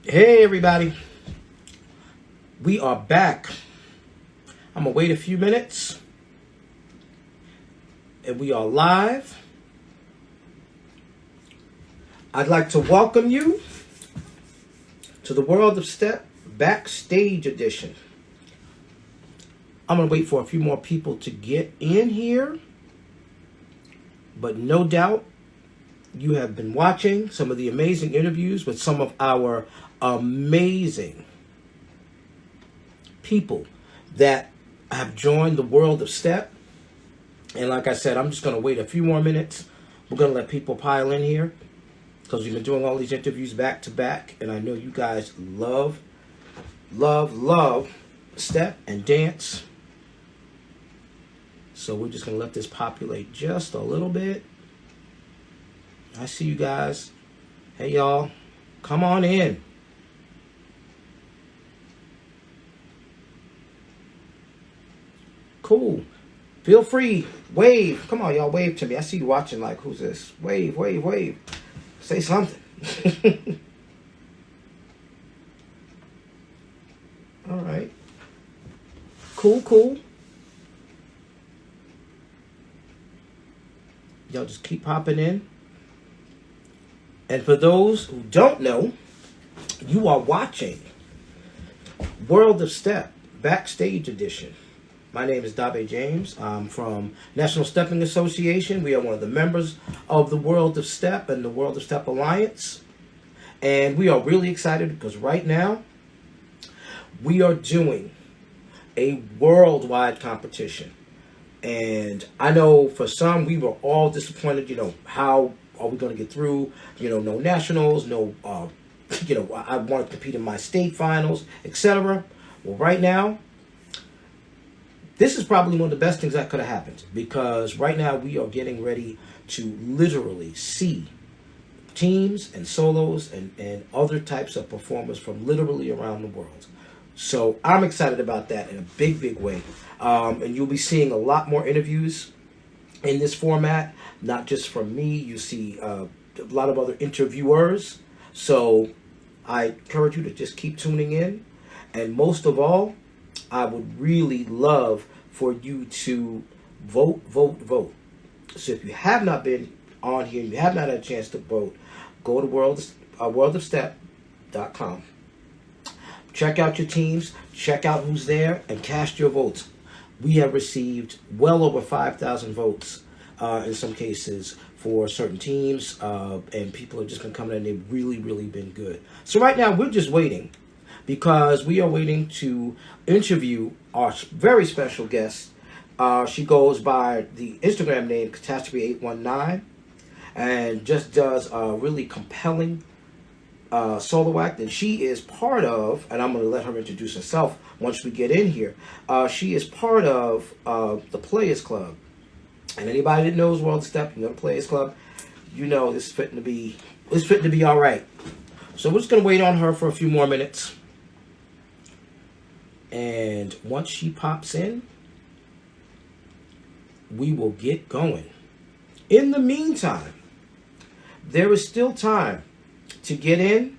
Hey everybody, we are back. I'm gonna wait a few minutes and we are live. I'd like to welcome you to the World of Step Backstage edition. I'm gonna wait for a few more people to get in here, but no doubt you have been watching some of the amazing interviews with some of our amazing people that have joined the World of Step. And like I said, I'm just going to wait a few more minutes. We're going to let people pile in here because we've been doing all these interviews back to back. And I know you guys love step and dance. So we're just going to let this populate just a little bit. I see you guys. Hey, y'all. Come on in. Cool. Feel free. Wave. Come on, y'all. Wave to me. I see you watching like, who's this? Wave, wave, wave. Say something. All right. Cool, cool. Y'all just keep popping in. And for those who don't know, you are watching World of Step Backstage Edition. My name is Dabe James. I'm from National Stepping Association. We are one of the members of the World of Step and the World of Step Alliance. And we are really excited because right now we are doing a worldwide competition. And I know for some, we were all disappointed, how are we going to get through? No nationals, no, I want to compete in my state finals, etc. Well, right now, this is probably one of the best things that could have happened because right now we are getting ready to literally see teams and solos and other types of performers from literally around the world. So I'm excited about that in a big, big way. And you'll be seeing a lot more interviews in this format, not just from me. You see a lot of other interviewers. So I encourage you to just keep tuning in. And most of all, I would really love for you to vote. So if you have not been on here, you have not had a chance to vote, go to worldofstep.com. Check out your teams, check out who's there, and cast your votes. We have received well over 5,000 votes in some cases for certain teams, and people have just been coming in. They've really, really been good. So right now, we're just waiting because we are waiting to interview our very special guest. She goes by the Instagram name Katastrophe 819 and just does a really compelling solo act. And she is part of, and I'm going to let her introduce herself once we get in here. She is part of the Players Club. And anybody that knows World Step, the Players Club, this is fitting to be all right. So we're just going to wait on her for a few more minutes. And once she pops in, we will get going. In the meantime, there is still time to get in.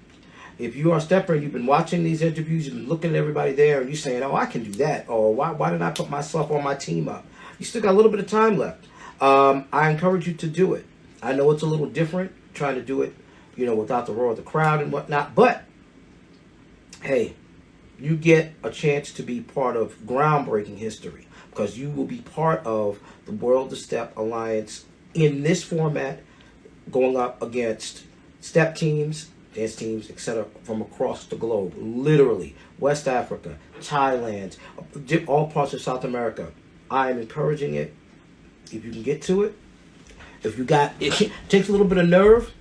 If you are a stepper and you've been watching these interviews, you've been looking at everybody there and you're saying, oh, I can do that. Or why didn't I put myself on my team up? You still got a little bit of time left. I encourage you to do it. I know it's a little different trying to do it, without the roar of the crowd and whatnot. But, hey, you get a chance to be part of groundbreaking history because you will be part of the World of Step Alliance in this format, going up against step teams, dance teams, etc. from across the globe. Literally, West Africa, Thailand, all parts of South America. I am encouraging it. If you can get to it, it takes a little bit of nerve,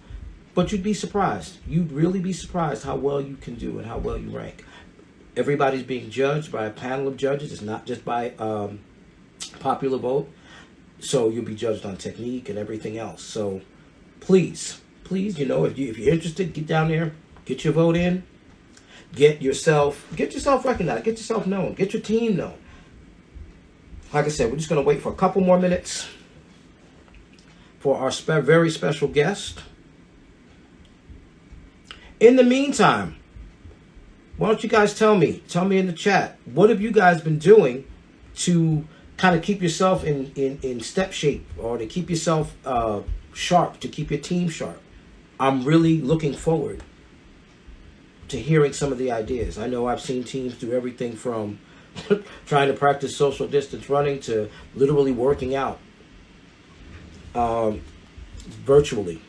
but you'd be surprised. You'd really be surprised how well you can do and how well you rank. Everybody's being judged by a panel of judges. It's not just by popular vote. So you'll be judged on technique and everything else. So please, if you're interested, get down there, get your vote in, get yourself recognized, get yourself known, get your team known. Like I said, we're just going to wait for a couple more minutes for our very special guest. In the meantime, Why don't you guys tell me? Tell me in the chat. What have you guys been doing to kind of keep yourself in step shape, or to keep yourself sharp, to keep your team sharp? I'm really looking forward to hearing some of the ideas. I know I've seen teams do everything from trying to practice social distance running to literally working out virtually.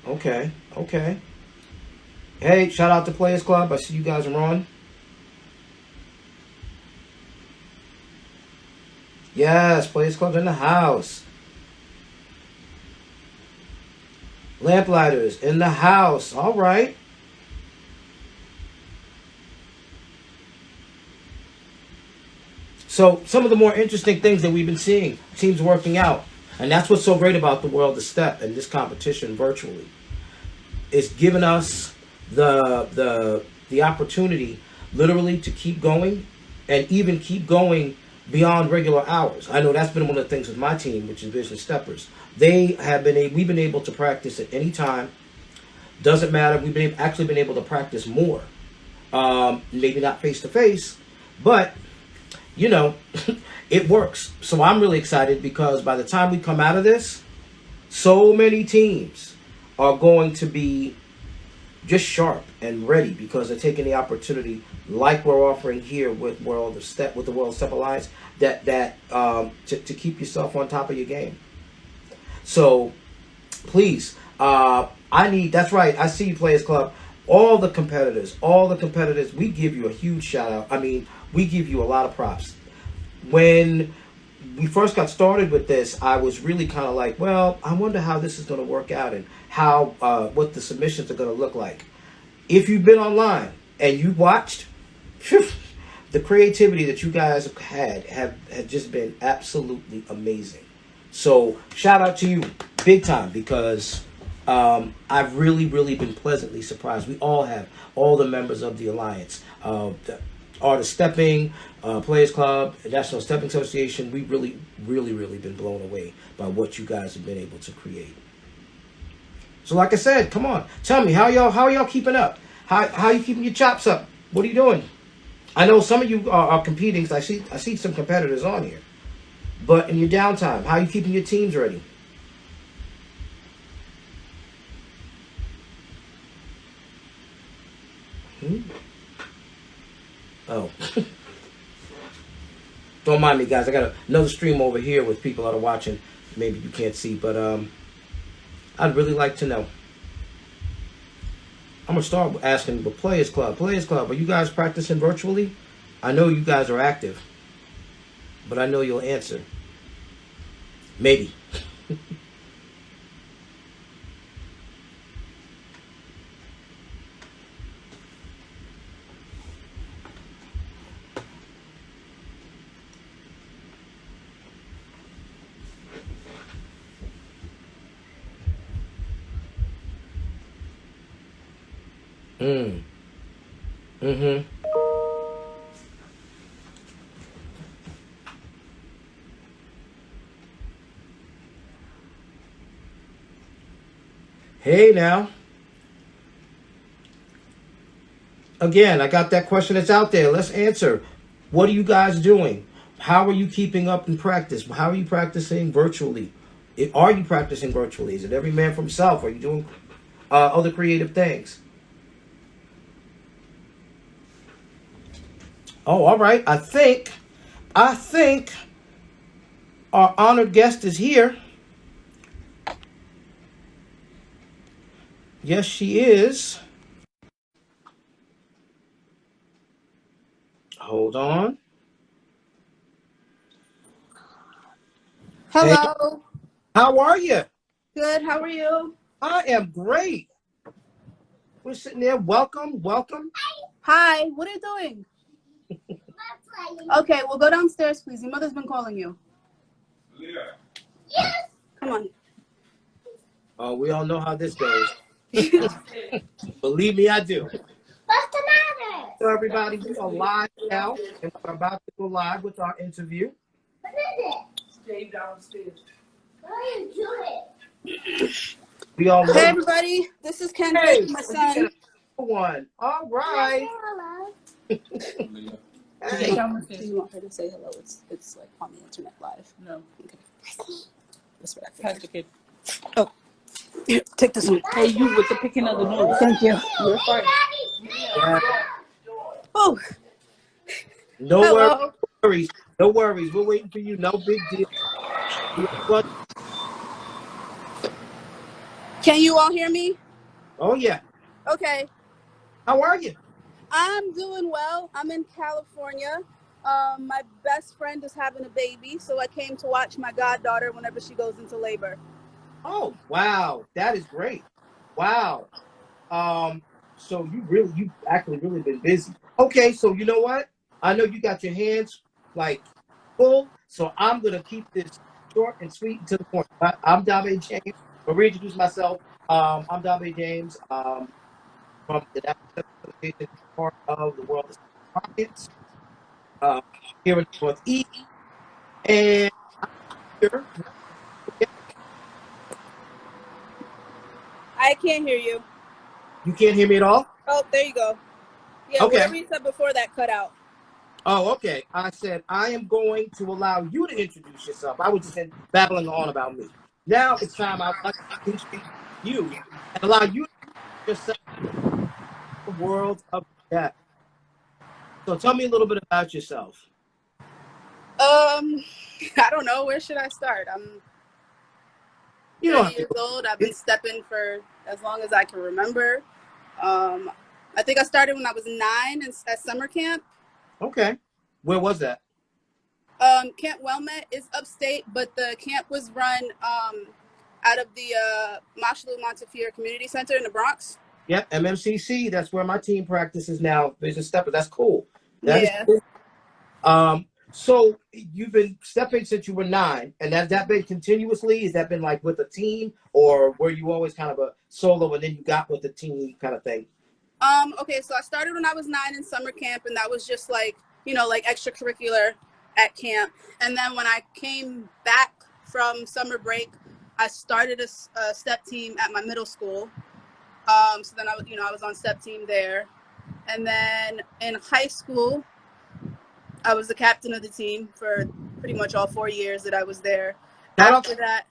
Okay, okay. Hey, shout out to Players Club. I see you guys are on. Yes, Players Club's in the house. Lamplighters in the house. All right. So some of the more interesting things that we've been seeing, teams working out, and that's what's so great about the world of step and this competition virtually. It's given us the opportunity literally to keep going, and even keep going beyond regular hours. I know that's been one of the things with my team, which is Vision Steppers. We've been able to practice at any time. Doesn't matter. We've actually been able to practice more. Maybe not face to face, but you know, it works. So I'm really excited because by the time we come out of this, so many teams are going to be just sharp and ready because they're taking the opportunity, like we're offering here with the World of Step Alliance, to keep yourself on top of your game. So please, that's right. I see you, Players Club. All the competitors, we give you a huge shout out. I mean, we give you a lot of props. When we first got started with this, I was really kind of like, well, I wonder how this is going to work out and how what the submissions are going to look like. If you've been online and you watched, the creativity that you guys have just been absolutely amazing. So shout out to you big time, because I've really, really been pleasantly surprised. We all have, all the members of the Alliance, the Art of Stepping, Players Club, National Stepping Association. We've really, really, really been blown away by what you guys have been able to create. So like I said, come on, tell me, how y'all keeping up? How you keeping your chops up? What are you doing? I know some of you are competing. I see some competitors on here. But in your downtime, how are you keeping your teams ready? Oh. Don't mind me, guys. I got another stream over here with people that are watching. Maybe you can't see, but I'd really like to know. I'm going to start asking the Players Club. Players Club, are you guys practicing virtually? I know you guys are active, but I know you'll answer. Maybe. Mm-hmm. Hey now. Again, I got that question that's out there. Let's answer. What are you guys doing? How are you keeping up in practice? How are you practicing virtually? Are you practicing virtually? Is it every man for himself? Are you doing other creative things? Oh, all right. I think our honored guest is here. Yes, she is. Hold on. Hey, Hello. how are you? Good. How are you? I am great. We're sitting there. Welcome, welcome. Hi. What are you doing? Okay, well, go downstairs, please. Your mother's been calling you. Yeah. Yes. Come on. Oh, we all know how this goes. Believe me, I do. What's the matter? So everybody, we are live now, and we're about to go live with our interview. What is it? Stay downstairs. What are you doing? We all Hey know. everybody, this is Kendrick, Hey, my so you get son. a one. All right. Hey, Do you want her to say hello? It's like on the internet live. No. Okay. That's what I figured. Pass the kid. Oh, here, take this one. Hey, you with the picking of the nose. Thank you. You're fine. yeah. Oh, No hello. worries. No worries. We're waiting for you. No big deal. Well, Can you all hear me? oh yeah. Okay. How are you? I'm doing well. I'm in California. My best friend is having a baby, so I came to watch my goddaughter whenever she goes into labor. Oh, wow. That is great. Wow. So you actually really been busy. Okay, so you know what? I know you got your hands like full, so I'm gonna keep this short and sweet and to the point. I'm Dave James. I'll reintroduce myself. I'm Dave James. From the National Association, part of the World of Science, uh, here in the Northeast, and here, I can't hear you. you can't hear me at all. Oh, there you go. Yeah, Okay. whatever you said before that cut out. Oh, okay. I said I am going to allow you to introduce yourself. I was just babbling on about me. Now it's time I'd like to introduce you and allow you to introduce yourself to the world of death. So tell me a little bit about yourself. I don't know. Where should I start? I'm You don't 30 have to years go. old. I've been stepping for as long as I can remember. Um, I think I started when I was 9 at summer camp. Okay. Where was that? Camp Wellmet is upstate, but the camp was run out of the Mashalou Montefiore Community Center in the Bronx. Yep, MMCC. That's where my team practices now. Vision Stepper. That's cool. That is Yeah. cool. So you've been stepping since you were 9, and has that been continuously? Has that been like with a team, or were you always kind of a solo and then you got with the team kind of thing? Okay, so I started when I was 9 in summer camp, and that was just like, like extracurricular at camp. And then when I came back from summer break, I started a step team at my middle school. So then I was on step team there. And then in high school, I was the captain of the team for pretty much all 4 years that I was there. Shout out, After that,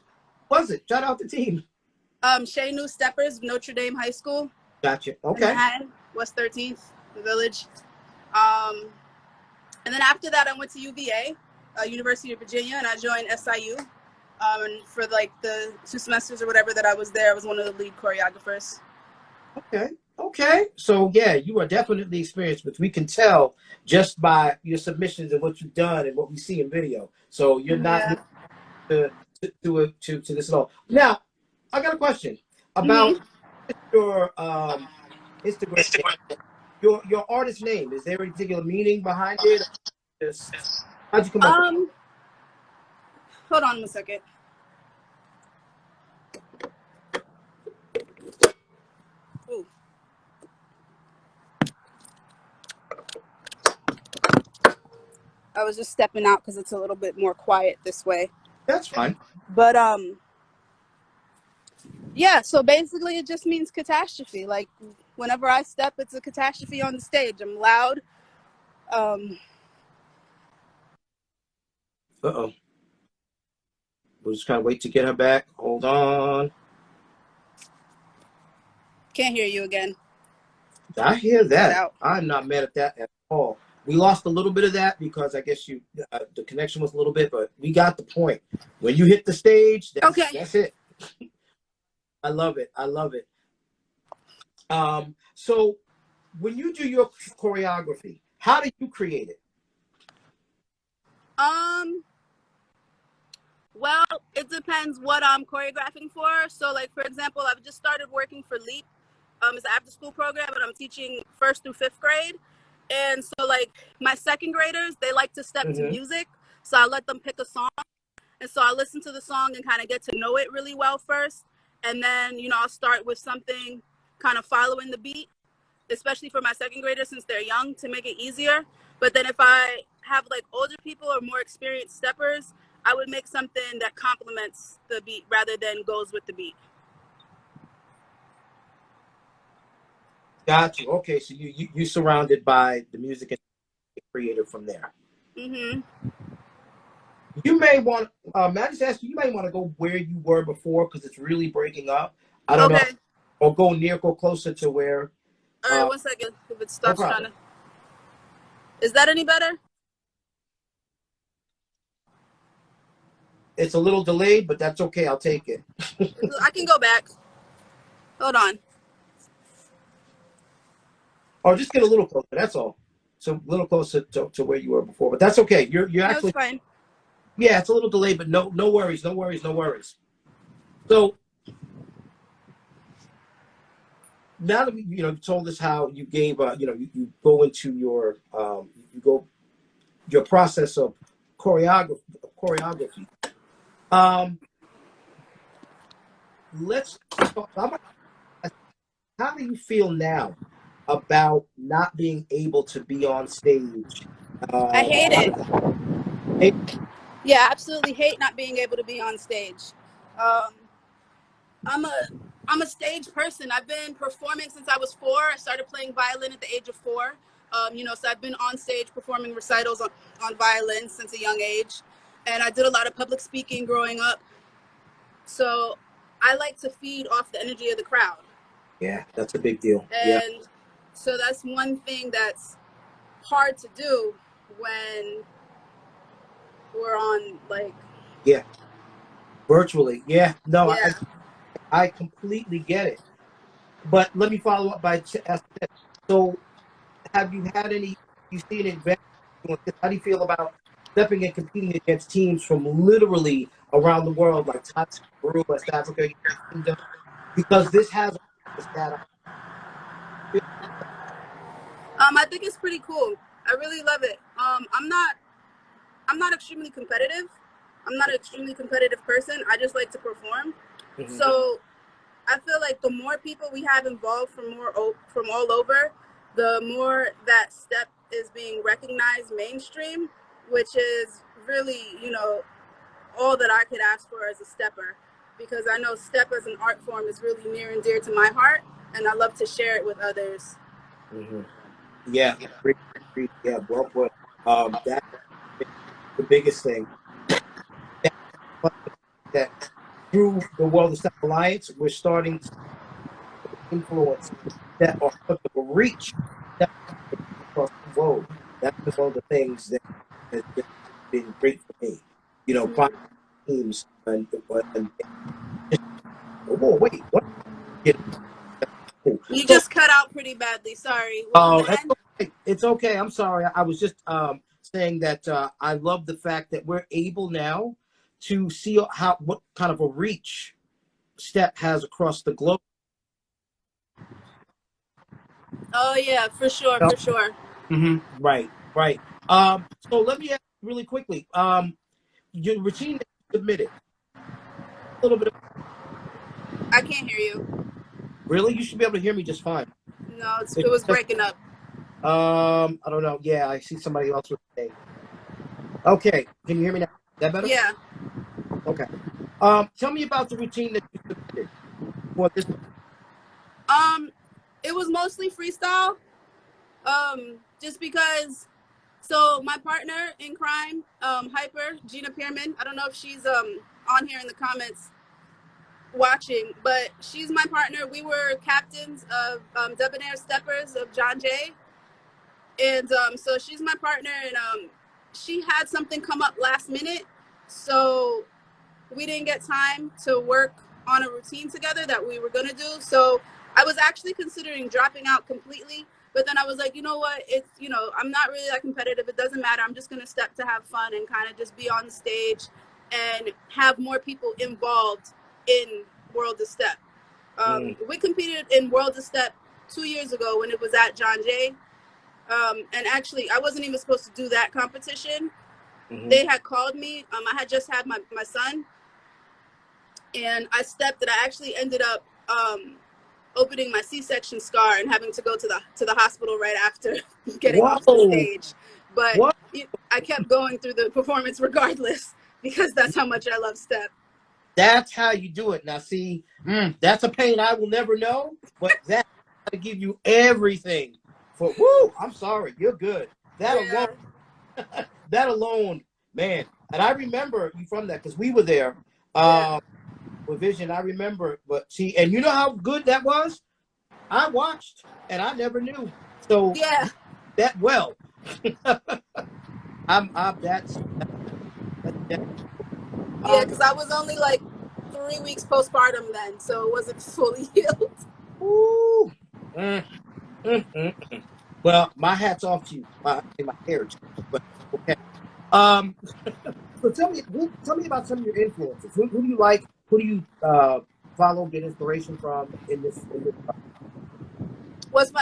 was it? Shout out the team. Shea New Steppers, Notre Dame High School Gotcha. in Okay. Manhattan, West 13th, the village. Um, and then after that, I went to UVA, University of Virginia, and I joined SIU. And for like the 2 semesters or whatever that I was there, I was one of the lead choreographers. Okay. Okay. So yeah, you are definitely experienced, which we can tell just by your submissions and what you've done and what we see in video. So you're not new Yeah. to this at all. Now, I got a question Mm-hmm. about your Instagram. Your artist name, is there a particular meaning behind it? Just how'd you come up with Um, Hold on 1 second. Ooh. I was just stepping out because it's a little bit more quiet this way. that's fine. But yeah. So basically, it just means catastrophe. Like whenever I step, it's a catastrophe on the stage. I'm loud. Um, Uh-oh. We'll just kind of wait to get her back. Hold on. can't hear you again. I hear Cut that. out. I'm not mad at that at all. We lost a little bit of that because I guess the connection was a little bit, but we got the point. When you hit the stage, Okay. that's it. I love it. I love it. So when you do your choreography, how do you create it? Um. Well, it depends what I'm choreographing for. So, like for example, I've just started working for Leap. It's an after-school program, and I'm teaching 1st through 5th grade. And so, like my 2nd graders, they like to step to Mm-hmm. music. So I let them pick a song, and so I listen to the song and kind of get to know it really well first. And then I'll start with something kind of following the beat, especially for my 2nd graders since they're young, to make it easier. But then if I have like older people or more experienced steppers, I would make something that complements the beat rather than goes with the beat. Got you. Okay, so you surrounded by the music and creator from there. Mhm. You may want. May I just ask you? You may want to go where you were before because it's really breaking up. I don't know, Okay. or go closer to where. All right. 1 second. If it No stops trying problem. to. Is that any better? It's a little delayed, but that's okay. I'll take it. I can go back. Hold on. Or just get a little closer. That's all. So a little closer to where you were before, but that's okay. You're No, it's actually, fine. yeah, it's a little delayed, but no worries, no worries, no worries. So now that you told us how you gave you go into you go your process of choreography. Um, let's talk. I'm gonna ask, how do you feel now about not being able to be on stage? I hate How it. does it? Yeah, absolutely hate not being able to be on stage. Um, I'm a I'm a stage person. I've been performing since I was 4. I started playing violin at the age of 4. So I've been on stage performing recitals on violin since a young age, and I did a lot of public speaking growing up. So I like to feed off the energy of the crowd, Yeah, that's a big deal. Yeah, and so that's one thing that's hard to do when we're on like yeah, virtually. Yeah, no, yeah. I completely get it. But let me follow up by asking this. So, have you had any? You see an advantage doing this? How do you feel about stepping and competing against teams from literally around the world, like Thailand, Peru, West Africa, United Kingdom? Because this has this data. I think it's pretty cool. I really love it. I'm not extremely competitive. I'm not an extremely competitive person. I just like to perform. Mm-hmm. So I feel like the more people we have involved from all over, the more that step is being recognized mainstream, which is really all that I could ask for as a stepper, because I know step as an art form is really near and dear to my heart, and I love to share it with others. Mm-hmm. Yeah, agreed, agreed. Yeah, well put. That's the biggest thing. That, that through the World of Step Alliance, we're starting to influence that or such of a reach that across the globe. That's been one of the things that has just been great for me. Finding teams and just, oh wait, what? You know, You so just cut out pretty badly. Sorry. What was the that's end? okay. It's okay. I'm sorry. I was just saying that I love the fact that we're able now to see how what kind of a reach step has across the globe. Oh yeah, for sure, for sure. Right, right. So let me ask you really quickly. Your routine that you submitted, a little bit of I can't hear you. really, you should be able to hear me just fine. No, it It's was just breaking up. I don't know. Yeah, I see somebody else with saying. Okay, can you hear me now? Is that better? Yeah. Okay. Tell me about the routine that you submitted for this. Um, it was mostly freestyle. Just because. So my partner in crime, Hyper Gina Pearman. I don't know if she's on here in the comments watching, but she's my partner. We were captains of Debonair Steppers of John Jay, and so she's my partner, and she had something come up last minute, so we didn't get time to work on a routine together that we were going to do. So I was actually considering dropping out completely. But then I was like, you know what? I'm not really that competitive. It doesn't matter. I'm just going to step to have fun and kind of just be on the stage and have more people involved in World of Step. Mm, We competed in World of Step 2 years ago when it was at John Jay. And actually, I wasn't even supposed to do that competition. hmm They had called me. I had just had my son, and I stepped, and I actually ended up opening my C-section scar and having to go to the hospital right after getting off the Whoa! stage. But What? I kept going through the performance regardless because that's how much I love step. That's how you do it. Now, see, that's a pain I will never know, but that. to give you everything for. Woo! I'm sorry, you're good. That alone, Yeah. that alone, man. And I remember you from that because we were there. Yeah. With Vision, I remember. But see, and you know how good that was. I watched, and I never knew. So Yeah. you that well. I'm that's Yeah. um. Because I was only like 3 weeks postpartum then, so it wasn't fully healed. Ooh. Mm, mm. Well, my hat's off to you. My hair, but okay. Um. So tell me about some of your influences. Who do you like? Who do you follow, get inspiration from in this?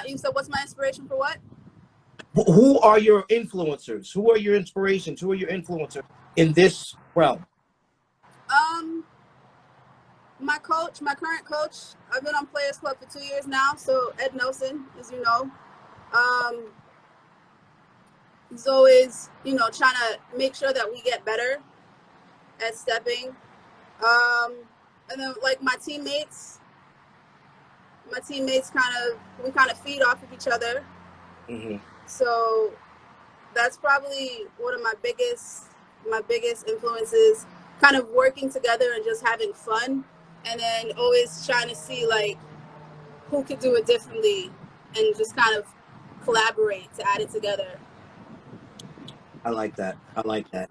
You said what's my inspiration for what? Who are your influencers? Who are your inspirations? Who are your influencers in this realm? Um, my coach, my current coach. I've been on Players Club for 2 years now. So Ed Nelson, as you know, um, he's always trying to make sure that we get better at stepping. Um, and then like my teammates we kind of feed off of each other. Hmm. So that's probably one of my biggest influences. Kind of working together and just having fun, and then always trying to see like who could do it differently, and just kind of collaborate to add it together. I like that. I like that.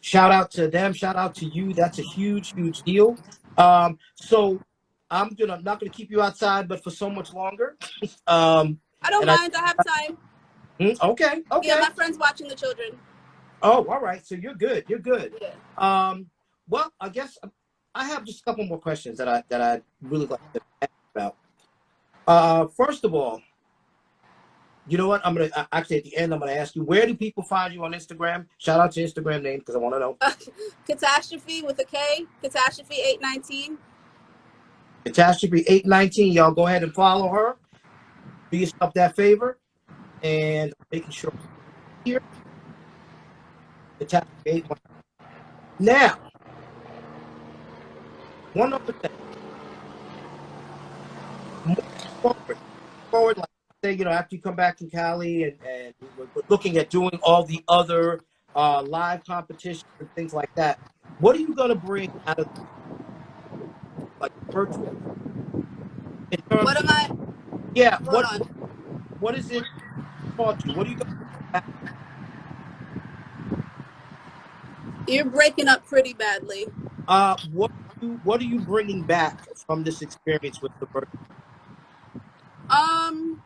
Shout out to them. Shout out to you. That's a huge deal. So I'm not gonna keep you outside, but for so much longer. Um, I don't and I mind. I have time. okay, Yeah, okay. my friend's watching the children. Oh, all right. So you're good. You're good. Yeah. Um, well, I guess I have just a couple more questions that I really like to ask about. First of all, you know what? Actually at the end I'm gonna ask you where do people find you on Instagram? Shout out to Instagram name because I want to know. Katastrophe with a K. Katastrophe 819. Catastrophe 819. Y'all go ahead and follow her. Do yourself that favor and making sure here Catastrophe 819. Now, one other thing. Moving forward, like say, after you come back from Cali and we're looking at doing all the other live competitions and things like that. What are you gonna bring out of like virtual in What terms am of I? yeah, Hold what on. what is it taught you? What are you gonna You're breaking up pretty badly. what are you bringing back from this experience with the virtual? Um,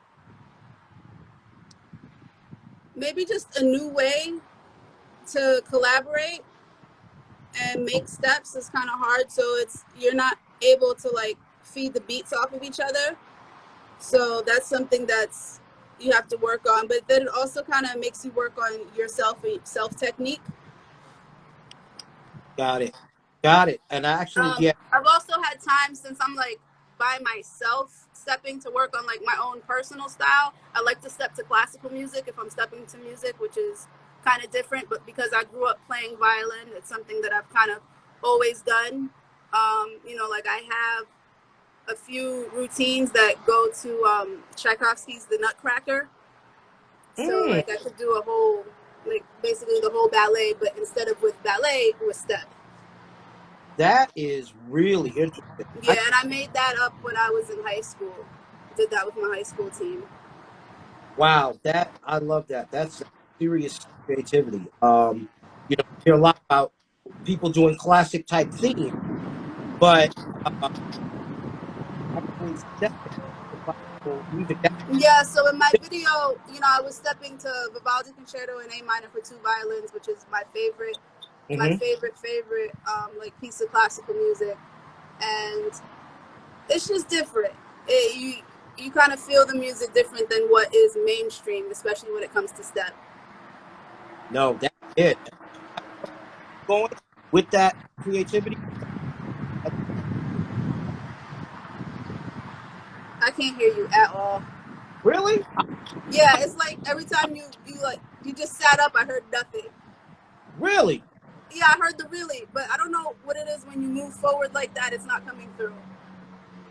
Maybe just a new way to collaborate and make steps is kind of hard. So you're not able to like feed the beats off of each other. So that's something that's you have to work on. But then it also kind of makes you work on yourself and self technique. Got it. Got it. And actually, yeah. I've also had times since I'm like by myself stepping to work on like my own personal style. I like to step to classical music if I'm stepping to music, which is kind of different. But because I grew up playing violin, it's something that I've kind of always done. Like I have a few routines that go to Tchaikovsky's The Nutcracker. So Mm, like I could do a whole like basically the whole ballet, but instead of with ballet, with step. that is really interesting. Yeah, and I made that up when I was in high school. Did that with my high school team. Wow, that I love that. That's serious creativity. You hear a lot about people doing classic type themes, but uh, actually stepping to classical music. Yeah, so in my video, I was stepping to Vivaldi Concerto in A minor for two violins, which is my Mm-hmm. favorite like piece of classical music, and it's just different. You kind of feel the music different than what is mainstream, especially when it comes to step. No, that's it. Going with that creativity. I can't hear you at all. Really? Yeah, it's like every time you just sat up, I heard nothing. Really? Yeah, I heard the really, but I don't know what it is when you move forward like that. It's not coming through.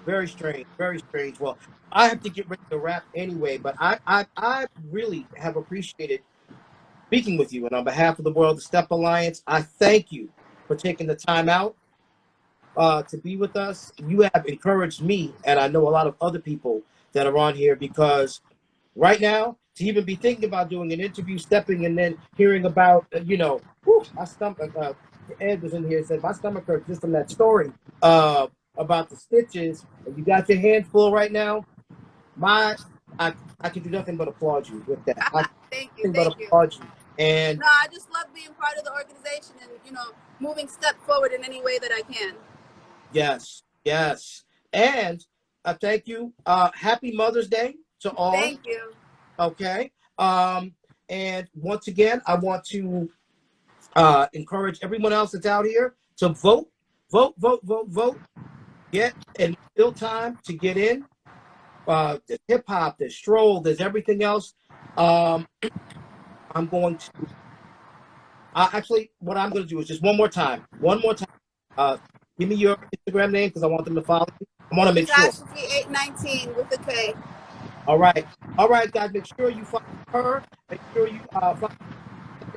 Very strange. Very strange. Well, I have to get ready to wrap anyway, but I really have appreciated speaking with you. And on behalf of the World of Step Alliance, I thank you for taking the time out to be with us. You have encouraged me, and I know a lot of other people that are on here because right now, to even be thinking about doing an interview, stepping, and then hearing about, whew, my stomach, Ed was in here and said, my stomach hurts just from that story about the stitches, and you got your hands full right now. My, I, I can do nothing but applaud you with that. I can Thank do you, nothing but thank you. applaud you. And No, I just love being part of the organization and moving step forward in any way that I can. yes, yes. And thank you. Happy Mother's Day to all. Thank you. Okay. And once again, I want to encourage everyone else that's out here to vote, vote, vote, vote, vote. Get and still time to get in. There's hip hop, there's stroll, there's everything else. Um, I'm going to actually what I'm going to do is just one more time. Uh, give me your Instagram name because I want them to follow you. I want to make sure. Katastrophe 819 with a K. All right, guys. Make sure you follow her. Make sure you follow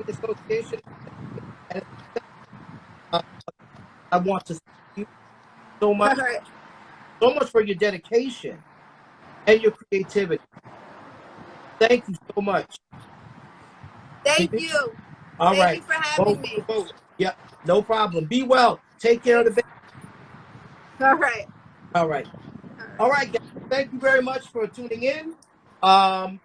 the association. And uh, I want to thank you so All much, right. so much for your dedication and your creativity. Thank you so much. Thank you. All Thank you right. for having Vote, me. vote, vote. Yeah, no problem. Be well. Take care of the Thanks. baby. All right. All right. All right. All right, guys. Thank you very much for tuning in. Um,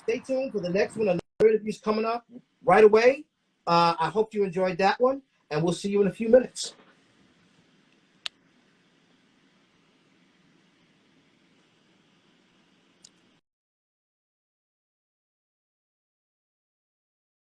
Stay tuned for the next one. Another interview's coming up right away. I hope you enjoyed that one, and we'll see you in a few minutes.